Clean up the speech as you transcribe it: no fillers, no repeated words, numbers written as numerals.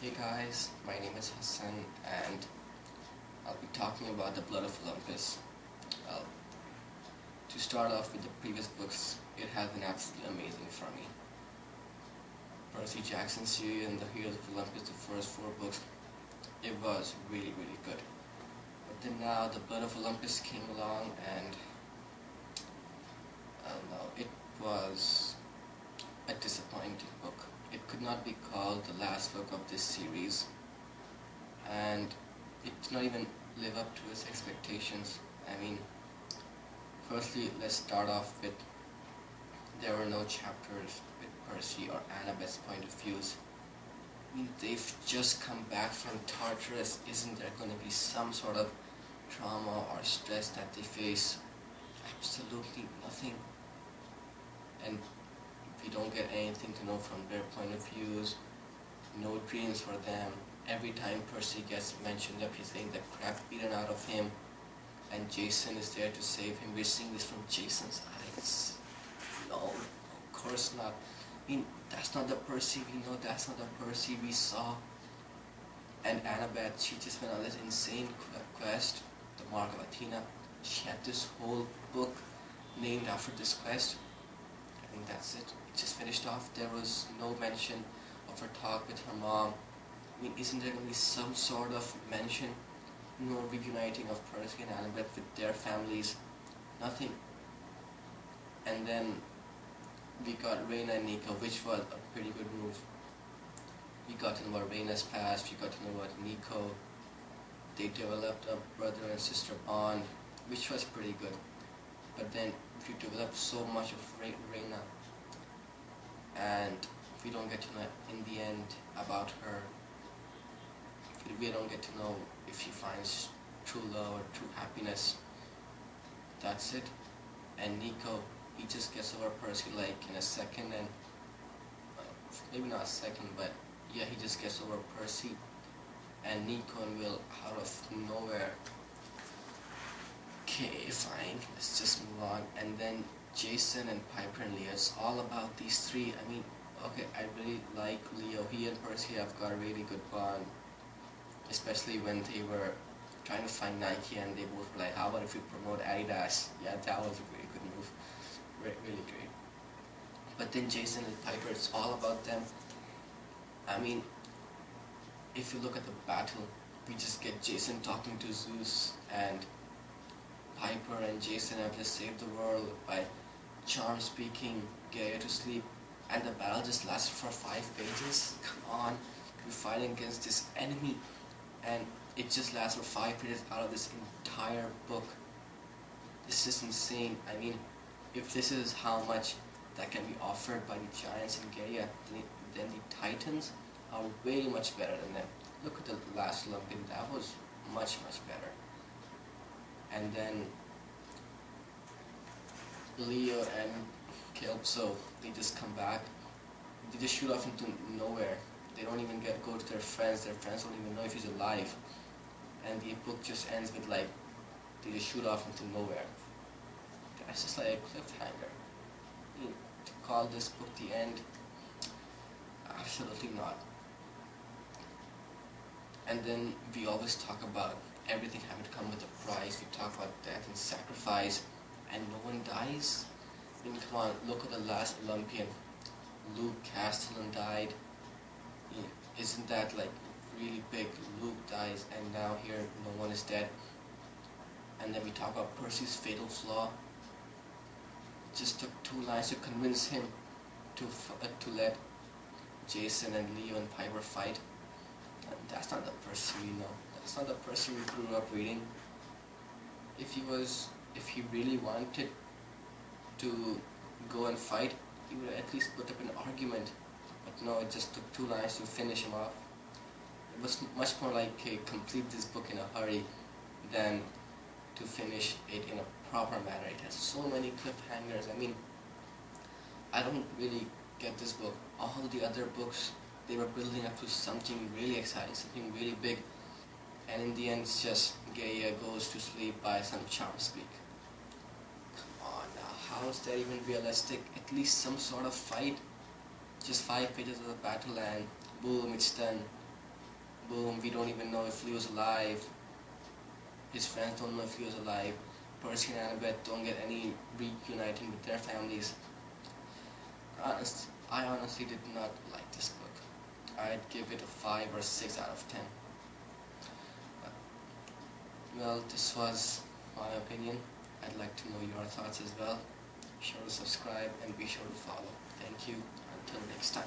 Hey guys, my name is Hasan and I'll be talking about the Blood of Olympus. Uh, to start off with the previous books, it has been absolutely amazing for me. Percy Jackson's series and the Heroes of Olympus, the first four books, it was really good. But then now the Blood of Olympus came along and I don't know, it was a disappointing book. It could not be called the last book of this series, and it did not even live up to its expectations. I mean, firstly, let's start off with there were no chapters with Percy or Annabeth's point of views. I mean, they've just come back from Tartarus. Isn't there going to be some sort of trauma or stress that they face? Absolutely nothing. And we don't get anything to know from their point of views, no dreams for them. Every time Percy gets mentioned up, he's getting the crap beaten out of him, and Jason is there to save him. We're seeing this from Jason's eyes. No, of course not. I mean, that's not the Percy we know, that's not the Percy we saw. And Annabeth, she just went on this insane quest, the Mark of Athena. She had this whole book named after this quest. I think that's it. It just finished off. There was no mention of her talk with her mom. I mean, isn't there going to be some sort of mention, no reuniting of Percy and Annabeth with their families? Nothing. And then we got Reyna and Nico, which was a pretty good move. We got to know about Reyna's past, we got to know about Nico. They developed a brother and sister bond, which was pretty good. But then we developed so much of Reyna, and we don't get to know in the end about her. We don't get to know if she finds true love or true happiness. That's it. And Nico, he just gets over Percy like in a second, and maybe not a second, but yeah, he just gets over Percy. And Nico and Will, out of nowhere, okay, fine, let's just move on. And then Jason and Piper and Leo, it's all about these three. I mean, okay, I really like Leo. He and Percy have got a really good bond, especially when they were trying to find Nike and they both were like, how about if we promote Adidas? Yeah, that was a really good move. Really great. But then Jason and Piper, it's all about them. I mean, if you look at the battle, we just get Jason talking to Zeus, and Piper and Jason have just saved the world by charm speaking Gaia to sleep, and the battle just lasted for 5 pages. Come on, we're fighting against this enemy, and it just lasts for 5 pages out of this entire book. This is insane. I mean, if this is how much that can be offered by the giants in Gaia, then the Titans are way much better than them. Look at the last Olympian, that was much better. And then Leo and Calypso, they just come back. They just shoot off into nowhere. They don't even go to their friends don't even know if he's alive. And the book just ends with like, they just shoot off into nowhere. That's just like a cliffhanger. I mean, to call this book the end, absolutely not. And then we always talk about everything having to come with a price. We talk about death and sacrifice, and no one dies. I mean, come on, look at the last Olympian. Luke Castellan died. Isn't that like really big? Luke dies, and now here no one is dead. And then we talk about Percy's fatal flaw. It just took 2 lines to convince him to let Jason and Leo and Piper fight. And that's not the Percy we know. That's not the Percy we grew up reading. If he really wanted to go and fight, he would at least put up an argument. But no, it just took 2 lines to finish him off. It was much more like, hey, complete this book in a hurry than to finish it in a proper manner. It has so many cliffhangers. I mean, I don't really get this book. All the other books, they were building up to something really exciting, something really big. And in the end, it's just Gaia goes to sleep by some charm speak. Come on now, how is that even realistic? At least some sort of fight. Just 5 pages of the battle and boom, it's done. boom, we don't even know if Leo's alive. His friends don't know if Leo's alive. Percy and Annabeth don't get any reuniting with their families. I honestly did not like this book. I'd give it a 5 or 6 out of 10. Well, this was my opinion. I'd like to know your thoughts as well. Be sure to subscribe and be sure to follow. Thank you. Until next time.